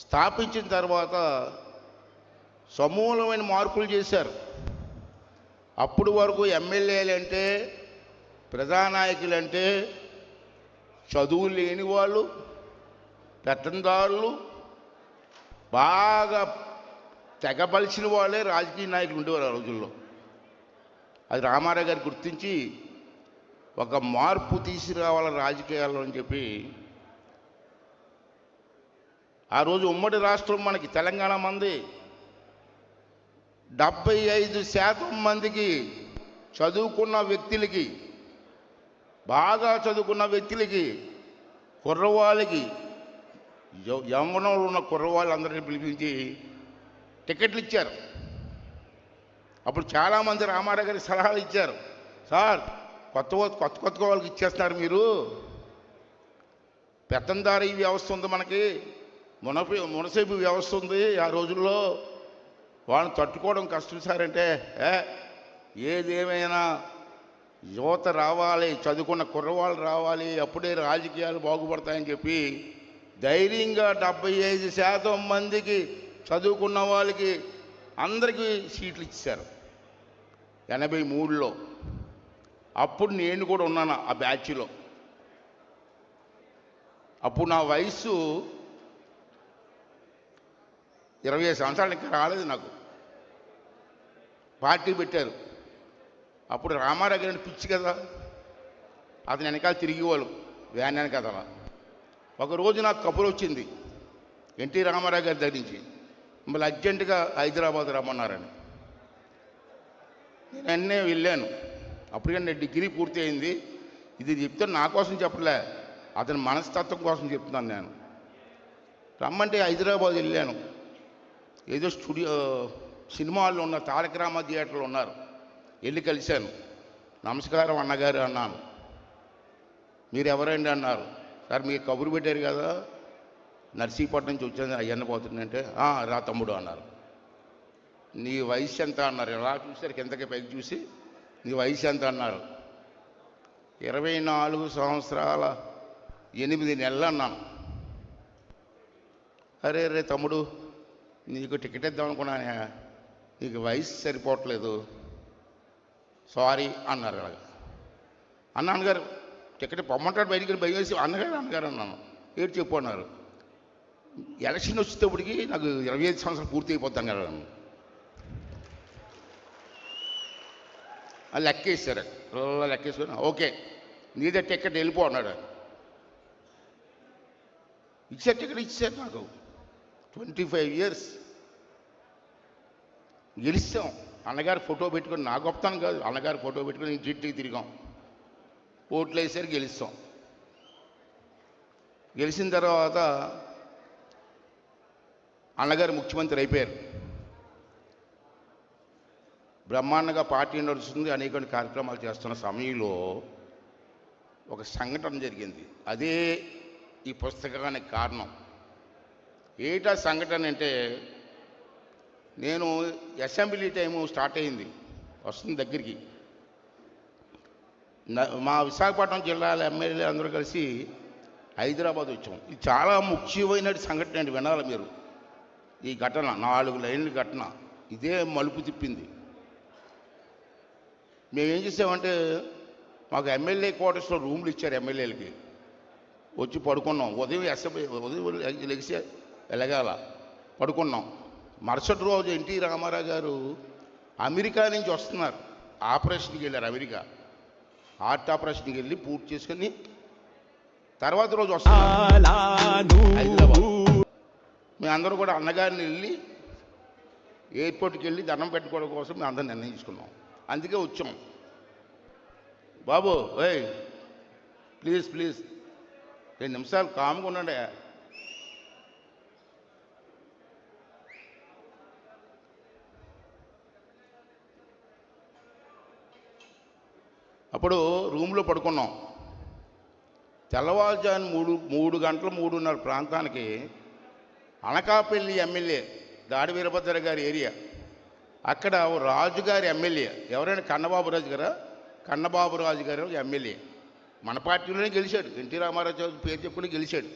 స్థాపించిన తర్వాత సమూలమైన మార్పులు చేశారు. అప్పుడు వరకు ఎమ్మెల్యేలంటే ప్రజానాయకులంటే చదువు లేని వాళ్ళు, పెత్తందారులు, బాగా తెగబలిసిన వాళ్ళే రాజకీయ నాయకులు ఉండేవారు ఆ రోజుల్లో. అది రామారావు గారు గుర్తించి ఒక మార్పు తీసుకురావాలి రాజకీయాల్లో అని చెప్పి ఆ రోజు ఉమ్మడి రాష్ట్రం మనకి తెలంగాణ మంది 75% మందికి చదువుకున్న వ్యక్తులకి, బాగా చదువుకున్న వ్యక్తులకి, కుర్రవాళ్ళకి, యవ్వనంలో ఉన్న కుర్రవాళ్ళందరినీ పిలిపించి టికెట్లు ఇచ్చారు. అప్పుడు చాలామంది రామారావు గారికి సలహాలు ఇచ్చారు. సార్, కొత్త వాళ్ళకి ఇచ్చేస్తున్నారు మీరు, పెత్తందారీ వ్యవస్థ ఉంది మనకి, మునసేపు వ్యవస్థ ఉంది ఆ రోజుల్లో, వాళ్ళని తట్టుకోవడం కష్టం సార్ అంటే, ఏదేమైనా యువత రావాలి, చదువుకున్న కుర్రవాళ్ళు రావాలి, అప్పుడే రాజకీయాలు బాగుపడతాయని చెప్పి ధైర్యంగా 75% మందికి చదువుకున్న వాళ్ళకి అందరికీ సీట్లు ఇచ్చారు 83లో. అప్పుడు నేను కూడా ఉన్నాను ఆ బ్యాచ్లో. అప్పుడు నా వయసు 25 సంవత్సరాలు ఇంకా రాలేదు నాకు. పార్టీ పెట్టారు. అప్పుడు రామారావు గారి పిచ్చి కదా, అతని వెనకాల తిరిగేవాళ్ళు వ్యాన్ వెనకాల. ఒకరోజు నాకు కబురు వచ్చింది ఎన్టీ రామారావు గారి దగ్గర నుంచి, మిమ్మల్ని అర్జెంటుగా హైదరాబాద్ రమ్మన్నారని. నేను వెంటనే వెళ్ళాను. అప్పటికే నేను డిగ్రీ పూర్తి అయింది. ఇది చెప్తే నా కోసం చెప్పలే, అతని మనస్తత్వం కోసం చెప్తున్నాను. నేను రమ్మంటే హైదరాబాద్ వెళ్ళాను. ఏదో స్టూడియో సినిమాల్లో ఉన్న తారక రామ థియేటర్లో ఉన్నారు. వెళ్ళి కలిశాను. నమస్కారం అన్నగారు అన్నాను. మీరు ఎవరండి అన్నారు. సార్, మీరు కబురు పెట్టారు కదా, నర్సీపట్నం నుంచి వచ్చాను అయ్యన్న పోతుందంటే, రా తమ్ముడు అన్నారు. నీ వయసు ఎంత అన్నారు. ఎలా చూశారు కిందకి పైకి చూసి, నీ వయసు ఎంత అన్నారు. 24 సంవత్సరాల 8 నెలలు అన్నాను. అరే తమ్ముడు, నీకు టికెట్ ఇద్దాం అనుకున్నానే, నీకు వయసు సరిపోవట్లేదు, సారీ అన్నారు. అలాగా అన్నగారు టికెట్ పొమ్మంటాడు బయటికి, భయం వేసి అన్నగారు అన్నాను. ఏడు చెప్పు అన్నారు. ఎలక్షన్ వచ్చేటప్పటికి నాకు 25 సంవత్సరాలు పూర్తి అయిపోతాను కదా. లెక్కేసారు. లెక్కేసుకొని ఓకే నీదే టికెట్ వెళ్ళిపో అన్నాడు. ఇచ్చారు, టికెట్ ఇచ్చారు నాకు. 25 ఇయర్స్ గెలిచాం. అన్నగారు ఫోటో పెట్టుకొని, నా గొప్పతనం కాదు, అన్నగారు ఫోటో పెట్టుకొని జిట్టికి తిరిగాం. ఓట్లు వేసారు, గెలిచాం. గెలిచిన తర్వాత అన్నగారు ముఖ్యమంత్రి అయిపోయారు. బ్రహ్మాండంగా పార్టీ నడుస్తుంది, అనేక కార్యక్రమాలు చేస్తున్న సమయంలో ఒక సంఘటన జరిగింది. అదే ఈ పుస్తకానికి కారణం. ఏటా సంఘటన అంటే, నేను అసెంబ్లీ టైము స్టార్ట్ అయింది, వస్తుంది దగ్గరికి. మా విశాఖపట్నం జిల్లాల ఎమ్మెల్యే అందరూ కలిసి హైదరాబాద్ వచ్చాం. ఇది చాలా ముఖ్యమైన సంఘటన అండి, వినాలి మీరు. ఈ ఘటన 4 లైన్ల ఘటన ఇదే మలుపు తిప్పింది. మేమేం చేసామంటే, మాకు ఎమ్మెల్యే క్వార్టర్స్లో రూమ్లు ఇచ్చారు ఎమ్మెల్యేలకి. వచ్చి పడుకున్నాం. ఉదయం లెగిసి వెలగాల పడుకున్నాం. మరుసటి రోజు ఎన్టీ రామారావు గారు అమెరికా నుంచి వస్తున్నారు. ఆపరేషన్కి వెళ్ళారు అమెరికా. హార్ట్ ఆపరేషన్కి వెళ్ళి పూర్తి చేసుకుని తర్వాత రోజు వస్తున్నారు హైదరాబాద్. మేమందరూ కూడా అన్నగారిని వెళ్ళి ఎయిర్పోర్ట్కి వెళ్ళి దండం పెట్టుకోవడం కోసం మేము అందరం నిర్ణయించుకున్నాం. అందుకే వచ్చాం. బాబు ప్లీజ్ 2 నిమిషాలు కామ్గా ఉండండి. అప్పుడు రూమ్లో పడుకున్నాం. తెల్లవారుజాము 3 గంటల 3:30 ప్రాంతానికి అనకాపల్లి ఎమ్మెల్యే దాడి వీరభద్ర గారి ఏరియా, అక్కడ రాజుగారి ఎమ్మెల్యే ఎవరైనా కన్నబాబురాజు గారా, కన్నబాబురాజు గారు ఎమ్మెల్యే మన పార్టీలోనే గెలిచాడు. ఎన్టీ రామారావు పేరు చెప్పుకుని గెలిచాడు.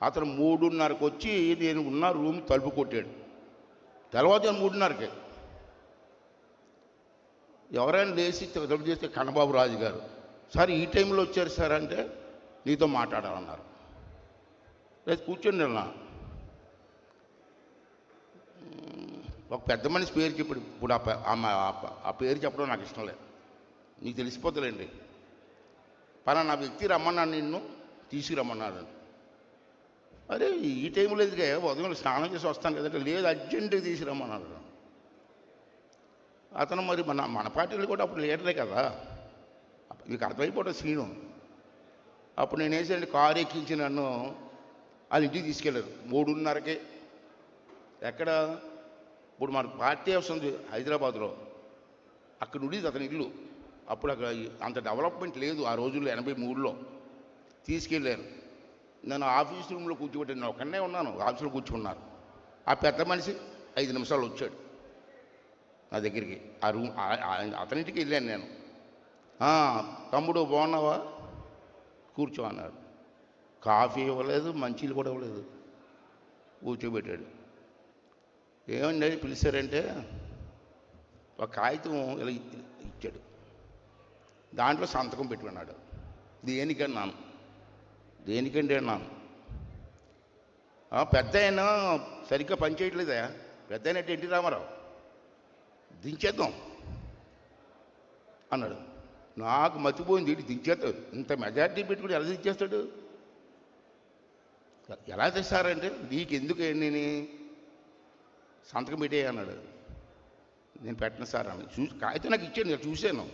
అతను 3:30కి వచ్చి నేను ఉన్న రూమ్ తలుపు కొట్టాడు. తెల్లవారుజామున 3:30కి ఎవరైనా లేచి తలుపు చేస్తే కన్నబాబు రాజు గారు, సార్ ఈ టైంలో వచ్చారు సార్ అంటే, నీతో మాట్లాడాలన్నారు. లేదు కూర్చొని నిన్నా. ఒక పెద్ద మనిషి పేరు చెప్పాడు. ఇప్పుడు ఆ పేరు చెప్పడం నాకు ఇష్టం లేదు, నీకు తెలిసిపోతుందండి. పలానా వ్యక్తి రమ్మన్నాడు, నిన్ను తీసుకురమ్మన్నాడు. అరే ఈ టైంలో ఎందుకే, ఉదయం స్నానం చేసి వస్తాను కదంటే, లేదు అర్జెంటుగా తీసుకురమ్మన్నాడు. అతను మరి మన పార్టీలు కూడా అప్పుడు లీడరే కదా, మీకు అర్థమైపోవడం సీను. అప్పుడు నేను వేసాను, కారు ఎక్కించి నన్ను వాళ్ళ ఇంటికి తీసుకెళ్ళారు 3:30కే. ఎక్కడ ఇప్పుడు మన పార్టీ హౌస్ ఉంది హైదరాబాద్లో, అక్కడ ఉండేది అతని ఇల్లు. అప్పుడు అక్కడ అంత డెవలప్మెంట్ లేదు ఆ రోజుల్లో, 83లో. తీసుకెళ్ళాను, నన్ను ఆఫీస్ రూమ్లో కూర్చోబెట్టాను. నేను ఒక్కనే ఉన్నాను, ఆఫీస్లో కూర్చున్నాను. ఆ పెద్ద మనిషి 5 నిమిషాలు వచ్చాడు నా దగ్గరికి. ఆ రూమ్ అతనింటికి వెళ్ళాను నేను. తమ్ముడు బాగున్నావా, కూర్చో అన్నాడు. కాఫీ ఇవ్వలేదు, మంచీలు కూడా ఇవ్వలేదు, కూర్చోబెట్టాడు. ఏమండి పిలిచారంటే, ఒక కాగితం ఇలా ఇచ్చాడు, దాంట్లో సంతకం పెట్టుకున్నాడు. దేనికన్నాను. దేనికండి అన్నాను. పెద్ద ఆయన సరిగ్గా పనిచేయట్లేదా, పెద్ద అయినట్టు ఎన్టీ రామారావు, దించేద్దాం అన్నాడు. నాకు మర్చిపోయింది, ఏంటి దించేస్తాడు, ఇంత మెజార్టీ పెట్టుకుని ఎలా దించేస్తాడు, ఎలా తెస్తారంటే, నీకెందుకు నేను సంతకం పెట్టే అన్నాడు. నేను పెట్టను సార్ అని కాగితం నాకు ఇచ్చాను, నేను చూశాను.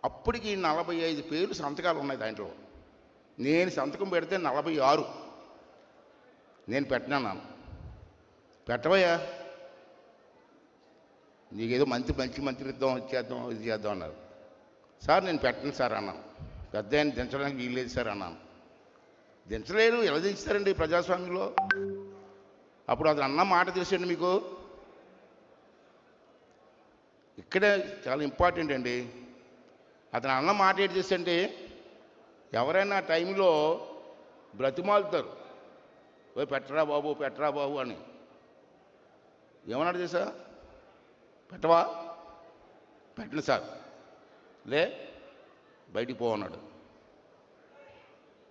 అప్పటికి 45 పేర్లు సంతకాలు ఉన్నాయి దాంట్లో. నేను సంతకం పెడితే 46. నేను పెట్టనన్నాను. పెట్టవయ్యా, నీకేదో మంచి మంత్రి ఇద్దాం, ఇచ్చేద్దాం, ఇది చేద్దాం అన్నారు. సార్ నేను పెట్టను సార్ అన్నాను. పెద్ద ఆయన దించడానికి వీల్లేదు సార్ అన్నాను. దించలేరు, ఎలా దించుతారండి ప్రజాస్వామ్యంలో. అప్పుడు అతను అన్న మాట తెలిసండి మీకు, ఇక్కడే చాలా ఇంపార్టెంట్ అండి. అతను అన్న మాట ఏంటి చేస్తే, ఎవరైనా టైంలో బ్రతిమాలుతారు, పోయి పెట్టరా బాబు పెట్టరా బాబు అని. ఏమన్నాడు చేసా, పెట్టవా, పెట్టను సార్, లే బయటికి పోవన్నాడు.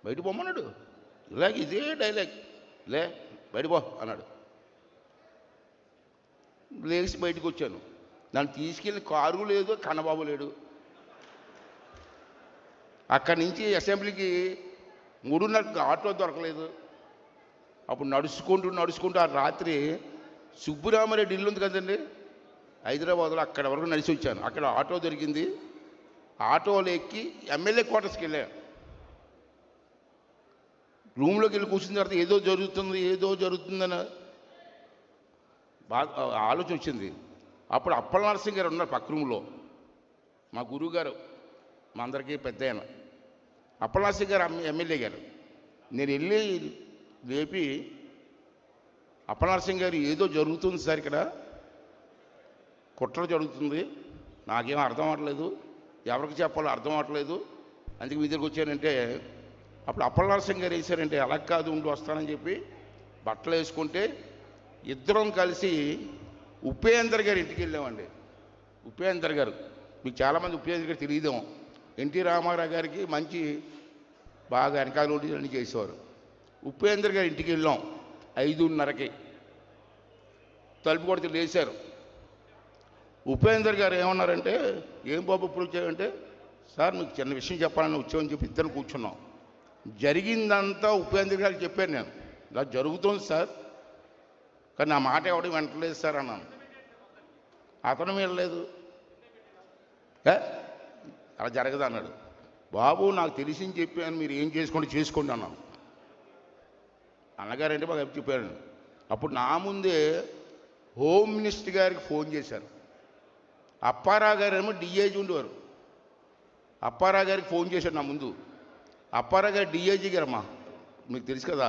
బయటికి పోమన్నాడు, ఇలాగ ఇదే డైలాగ్, లే బయటికి పో అన్నాడు. లేచి బయటకు వచ్చాను. నన్ను తీసుకెళ్ళి కారు లేదు, కన్నబాబు లేడు. అక్కడి నుంచి అసెంబ్లీకి 3:30కి ఆటో దొరకలేదు. అప్పుడు నడుచుకుంటూ ఆ రాత్రి సుబ్బురామరెడ్డి ఇల్లు ఉంది కదండి హైదరాబాద్లో, అక్కడ వరకు నడిచి వచ్చాను. అక్కడ ఆటో దొరికింది, ఆటోలో ఎక్కి ఎమ్మెల్యే క్వార్టర్స్కి వెళ్ళాను. రూమ్లోకి వెళ్ళి కూర్చున్న తర్వాత ఏదో జరుగుతుందని బాగా ఆలోచన వచ్చింది. అప్పుడు అప్పల నరసింహ గారు ఉన్నారు పక్క రూమ్లో, మా గురువు గారు, మా అందరికీ పెద్ద ఆయన అప్పల నరసింహ గారు, ఎమ్మెల్యే గారు. నేను వెళ్ళి లేపి, అప్పల నరసింహ గారు ఏదో జరుగుతుంది సార్, ఇక్కడ కుట్ర జరుగుతుంది, నాకేం అర్థం అవ్వట్లేదు, ఎవరికి చెప్పాలో అర్థం అవ్వట్లేదు, అందుకే మీ దగ్గరికి వచ్చానంటే, అప్పుడు అప్పల నరసింహ గారు వేసారంటే, అలా కాదు ఉండి వస్తానని చెప్పి బట్టలు వేసుకుంటే ఇద్దరం కలిసి ఉపేందర్ గారి ఇంటికి వెళ్ళామండి. ఉపేందర్ గారు, మీకు చాలామంది ఉపేందర్ గారు తెలియదేమో, ఎన్టీ రామారావు గారికి మంచి బాగా వెనకాల అన్నీ చేసేవారు. ఉపేందర్ గారి ఇంటికి వెళ్ళాం 5:30కి. తలుపు కొడితే లేచారు. ఉపేందర్ గారు ఏమన్నారంటే, ఏం బాబు ఇప్పుడు వచ్చారంటే, సార్ మీకు చిన్న విషయం చెప్పాలని వచ్చామని చెప్పి ఇద్దరు కూర్చున్నాం. జరిగిందంతా ఉపేందర్ గారికి చెప్పాను నేను, ఇలా జరుగుతుంది సార్, కానీ నా మాట ఎవడం వింటలేదు సార్ అన్నాను. అతను వెళ్ళలేదు, అలా జరగదు అన్నాడు. బాబు నాకు తెలిసింది చెప్పాను, మీరు ఏం చేసుకోండి అన్నాను. అన్నగారంటే బాగా చెప్పారు. అప్పుడు నా ముందే హోమ్ మినిస్టర్ గారికి ఫోన్ చేశారు. అప్పారావు గారు ఏమో డిఐజీ ఉండేవారు. అప్పారావు గారికి ఫోన్ చేశారు నా ముందు. అప్పారావు గారు డిఐజీ గారమ్మా, మీకు తెలుసు కదా.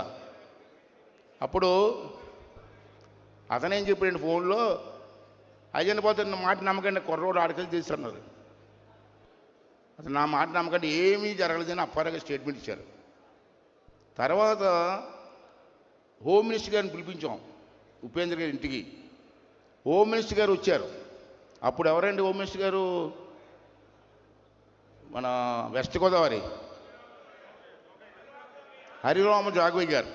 అప్పుడు అతనేం చెప్పాడు ఫోన్లో, అయ్యన్న పోతే మాట నమ్మకండి, కుర్రోడు ఆడకలు చేస్తున్నారు. అసలు నా మాట నమ్మకండి, ఏమీ జరగలేదని అప్పారావు గారు స్టేట్మెంట్ ఇచ్చారు. తర్వాత హోమ్ మినిస్టర్ గారిని పిలిపించాం ఉపేంద్ర గారి ఇంటికి. హోమ్ మినిస్టర్ గారు వచ్చారు. అప్పుడు ఎవరండి హోమ్ మినిస్టర్ గారు? మన వెస్ట్ గోదావరి హరిరామ జాగవయ్య గారు.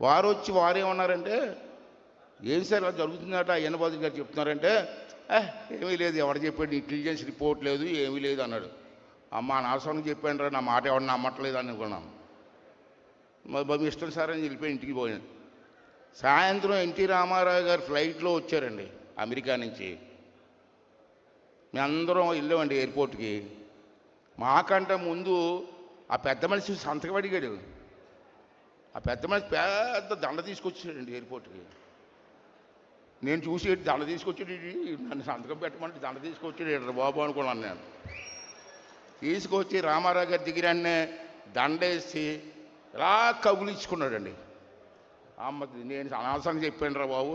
వారు వచ్చి వారు ఏమన్నారంటే, ఏం సార్ అలా జరుగుతుందట అయ్యన్నబాబు గారు చెప్తున్నారంటే, ఏమీ లేదు, ఎవరు చెప్పాడు, ఇంటెలిజెన్స్ రిపోర్ట్ లేదు, ఏమీ లేదు అన్నాడు. అమ్మ నాశనం చెప్పాను రా, నా మాట ఎవరిని నమ్మట్లేదు అని అనుకున్నాం. బాబు ఇష్టం సార్ అని వెళ్ళిపోయి ఇంటికి పోయాను. సాయంత్రం ఎన్టీ రామారావు గారు ఫ్లైట్లో వచ్చారండి అమెరికా నుంచి. మేమందరం వెళ్ళామండి ఎయిర్పోర్ట్కి. మాకంటే ముందు ఆ పెద్ద మనిషి సంతకం అడిగాడు. ఆ పెద్ద మనిషి పెద్ద దండ తీసుకొచ్చాడండి ఎయిర్పోర్ట్కి. నేను చూసి దండ తీసుకొచ్చాడు, నన్ను సంతకం పెట్టమంటే దండ తీసుకొచ్చాడు ఎక్కడ బాబు అనుకున్నాను నేను. తీసుకొచ్చి రామారావు గారి దగ్గరనే దండేసి ఇలా కబులించుకున్నాడండి. అమ్మ నేను అనవసరంగా చెప్పాను రా బాబు,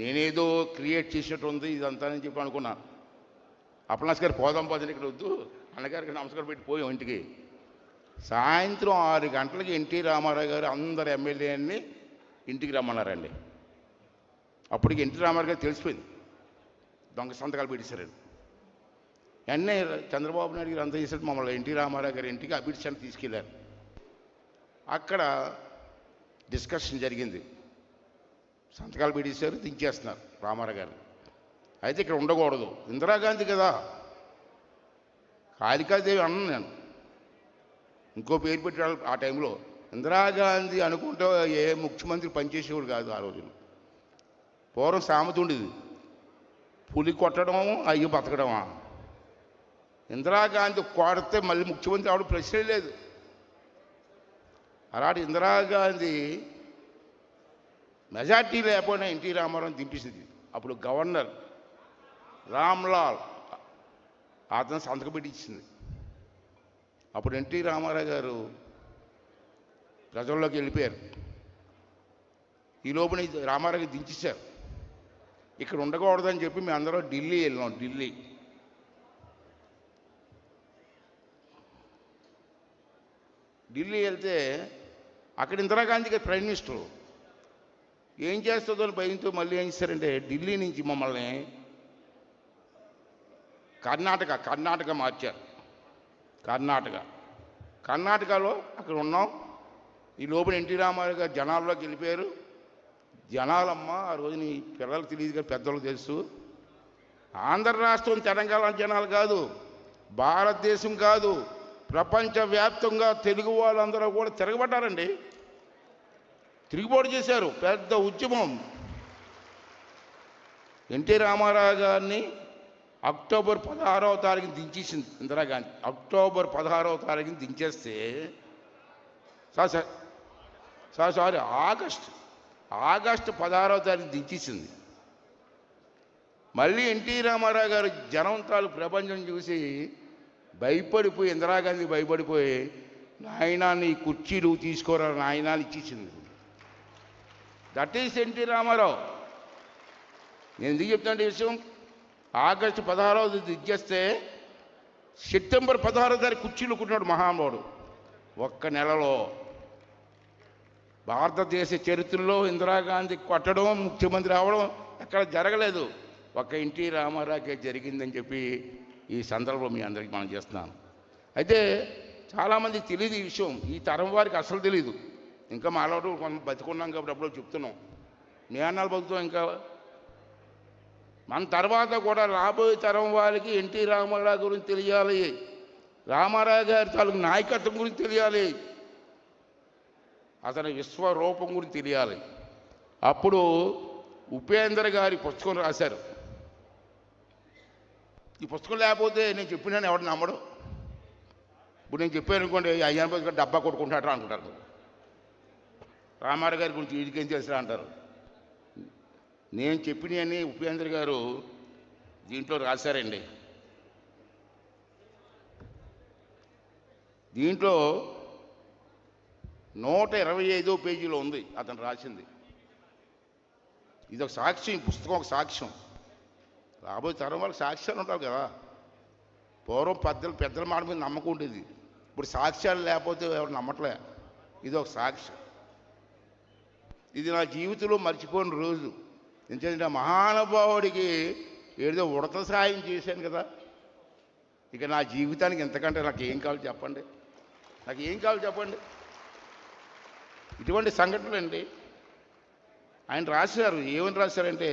నేనేదో క్రియేట్ చేసినట్టు ఉంది ఇదంతా అని చెప్పి అనుకున్నాను. అప్పలనాథ్ గారు పోదాం పోదని ఇక్కడ వద్దు అన్నగారికి నమస్కారం పెట్టి పోయాం ఇంటికి. సాయంత్రం 6 గంటలకి ఎన్టీ రామారావు గారు అందరు ఎమ్మెల్యేని ఇంటికి రమ్మన్నారండి. అప్పటికి ఎన్టీ రామారావు గారు తెలిసిపోయింది దొంగ సంతకాలు పెట్టేశారండి. వెంటనే చంద్రబాబు నాయుడు గారు అంతా చేశారు, మమ్మల్ని ఎన్టీ రామారావు గారి ఇంటికి అభిడ్చాన్ని తీసుకెళ్ళారు. అక్కడ డిస్కషన్ జరిగింది. సంతకాలు పెట్టేశారు, దించేస్తున్నారు రామారావు గారు. అయితే ఇక్కడ ఉండకూడదు, ఇందిరాగాంధీ కదా, కాళికాదేవి అన్నాను నేను, ఇంకో పేరు పెట్టాడు ఆ టైంలో. ఇందిరాగాంధీ అనుకుంటే ఏ ముఖ్యమంత్రి పనిచేసేవాడు కాదు ఆ రోజున. పూర్వం సామెత ఉండేది, పులి కొట్టడం అయ్యి బతకడమా. ఇందిరాగాంధీ కొడితే మళ్ళీ ముఖ్యమంత్రి ఆవిడ ప్రశ్నే లేదు. అలాంటి ఇందిరాగాంధీ మెజార్టీ లేకపోయినా ఎన్టీ రామారావు దింపేసింది. అప్పుడు గవర్నర్ రామ్లాల్ అతను సంతకం పెట్టించింది. అప్పుడు ఎన్టీ రామారావు గారు ప్రజల్లోకి వెళ్ళిపోయారు. ఈ లోపల రామారావు దించేశారు. ఇక్కడ ఉండకూడదని చెప్పి మేము అందరం ఢిల్లీ వెళ్ళాం. ఢిల్లీ వెళ్తే అక్కడ ఇందిరాగాంధీ గారు ప్రైమ్ మినిస్టరు. ఏం చేస్తుందో అని భయంతో మళ్ళీ ఏం చేశారంటే, ఢిల్లీ నుంచి మమ్మల్ని కర్ణాటక మార్చారు. కర్ణాటకలో అక్కడ ఉన్నాం. ఈ లోపల ఎన్టీ రామారావు గారు జనాల్లోకి వెళ్ళిపోయారు. జనాలమ్మ ఆ రోజు నీ పిల్లలకు తెలియదు కానీ పెద్దలకు తెలుసు, ఆంధ్ర రాష్ట్రం తెలంగాణ జనాలు కాదు, భారతదేశం కాదు, ప్రపంచవ్యాప్తంగా తెలుగు వాళ్ళందరూ కూడా తిరగబడ్డారండి. తిరుగుబాటు చేశారు, పెద్ద ఉద్యమం. ఎన్టీ రామారావు గారిని అక్టోబర్ 16వ తారీఖున దించేసింది ఇందిరాగాంధీ. అక్టోబర్ 16వ తారీఖున దించేస్తే సారీ ఆగస్టు 16వ తారీఖు దించేసింది. మళ్ళీ ఎన్టీ రామారావు గారు జనం తాలూకు ప్రపంచం చూసి భయపడిపోయి, ఇందిరాగాంధీ భయపడిపోయి, నాయనా నీ కుర్చీ నువ్వు తీసుకోరా నాయనా ఇచ్చేసింది. That is NT Rama Rao. నేను ఎందుకు చెప్తాను ఈ విషయం? ఆగస్టు 16వ దిగ్గేస్తే సెప్టెంబర్ 16వ తారీఖు కుర్చీలు కూర్చున్నాడు మహానుభావుడు. ఒక్క నెలలో భారతదేశ చరిత్రలో ఇందిరాగాంధీ కొట్టడం, ముఖ్యమంత్రి అవడం ఎక్కడ జరగలేదు. ఒక ఎన్టీ రామారావుకే జరిగిందని చెప్పి ఈ సందర్భంలో మీ అందరికీ మనం చేస్తున్నాను. అయితే చాలామందికి తెలియదు ఈ విషయం, ఈ తరం వారికి అసలు తెలియదు. ఇంకా మాలో కొంత బతుకున్నాం కాబట్టి అప్పుడు చెప్తున్నాం, మీ అన్నాలు బతుకుతాం. ఇంకా మన తర్వాత కూడా రాబోయే తరం వారికి ఎన్టీ రామారావు గురించి తెలియాలి, రామారావు గారి తాలూకు నాయకత్వం గురించి తెలియాలి, అతని విశ్వరూపం గురించి తెలియాలి. అప్పుడు ఉపేంద్ర గారి పుస్తకం రాశారు. ఈ పుస్తకం లేకపోతే నేను చెప్పినాను ఎవడు నమ్మడు. ఇప్పుడు నేను చెప్పాను అనుకోండి, అయ్యన్న గారు డబ్బా కొట్టుకుంటారా అనుకుంటారు, రామారావు గారి గురించి వీడికేం తెలుసా అంటారు. నేను చెప్పినవన్నీ ఉపేంద్ర గారు దీంట్లో రాశారండి. దీంట్లో 125వ పేజీలో ఉంది అతను రాసింది. ఇది ఒక సాక్ష్యం, ఈ పుస్తకం ఒక సాక్ష్యం. రాబోయే తరం వాళ్ళకి సాక్ష్యాలు ఉంటారు కదా. పూర్వం పెద్దల మాట మీద నమ్మకం ఉండేది, ఇప్పుడు సాక్ష్యాలు లేకపోతే ఎవరు నమ్మట్లే. ఇది ఒక సాక్ష్యం. ఇది నా జీవితంలో మర్చిపోని రోజు. ఎందుకంటే ఆ మహానుభావుడికి ఏదో ఉడత సాయం చేశాను కదా. ఇక నా జీవితానికి ఎంతకంటే నాకు ఏం కావాలి చెప్పండి, నాకు ఏం కావాలి చెప్పండి. ఇటువంటి సంఘటనలు అండి ఆయన రాశారు. ఏమని రాశారంటే,